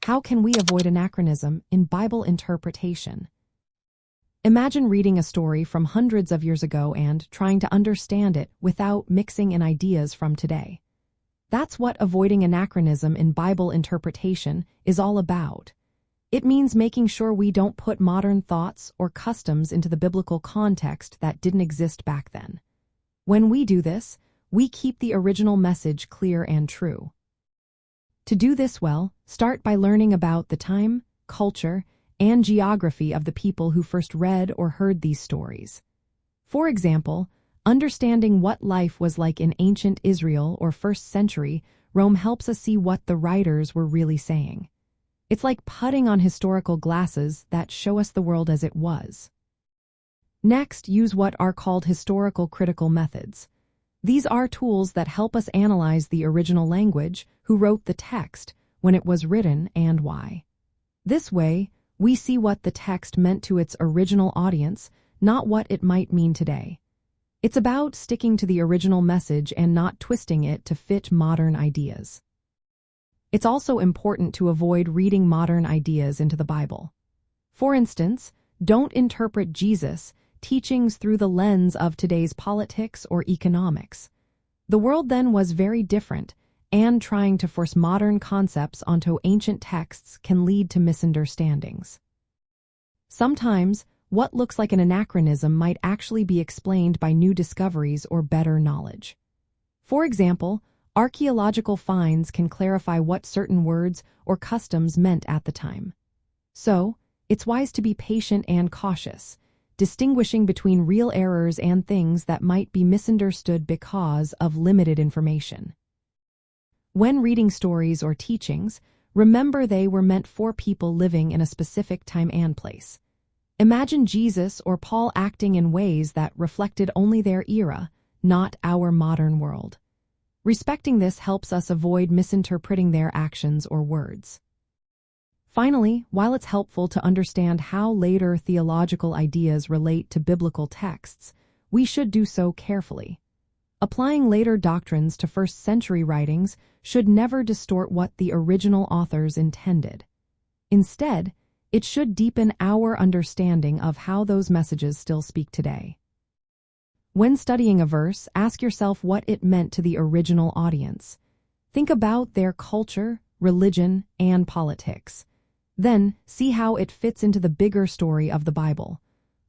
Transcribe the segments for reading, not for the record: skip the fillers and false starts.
How can we avoid anachronism in Bible interpretation? Imagine reading a story from hundreds of years ago and trying to understand it without mixing in ideas from today. That's what avoiding anachronism in Bible interpretation is all about. It means making sure we don't put modern thoughts or customs into the biblical context that didn't exist back then. When we do this, we keep the original message clear and true. To do this well, start by learning about the time, culture, and geography of the people who first read or heard these stories. For example, understanding what life was like in ancient Israel or first century Rome helps us see what the writers were really saying. It's like putting on historical glasses that show us the world as it was. Next, use what are called historical critical methods. These are tools that help us analyze the original language, who wrote the text, when it was written, and why. This way, we see what the text meant to its original audience, not what it might mean today. It's about sticking to the original message and not twisting it to fit modern ideas. It's also important to avoid reading modern ideas into the Bible. For instance, don't interpret Jesus' teachings through the lens of today's politics or economics. The world then was very different, and trying to force modern concepts onto ancient texts can lead to misunderstandings. Sometimes, what looks like an anachronism might actually be explained by new discoveries or better knowledge. For example, archaeological finds can clarify what certain words or customs meant at the time. So, it's wise to be patient and cautious, distinguishing between real errors and things that might be misunderstood because of limited information. When reading stories or teachings, remember they were meant for people living in a specific time and place. Imagine Jesus or Paul acting in ways that reflected only their era, not our modern world. Respecting this helps us avoid misinterpreting their actions or words. Finally, while it's helpful to understand how later theological ideas relate to biblical texts, we should do so carefully. Applying later doctrines to first-century writings should never distort what the original authors intended. Instead, it should deepen our understanding of how those messages still speak today. When studying a verse, ask yourself what it meant to the original audience. Think about their culture, religion, and politics. Then, see how it fits into the bigger story of the Bible.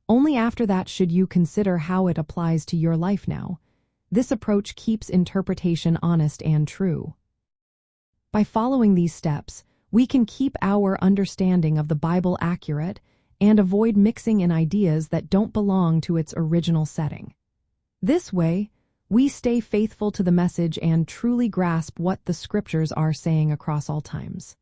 Only after that should you consider how it applies to your life now. This approach keeps interpretation honest and true. By following these steps, we can keep our understanding of the Bible accurate and avoid mixing in ideas that don't belong to its original setting. This way, we stay faithful to the message and truly grasp what the Scriptures are saying across all times.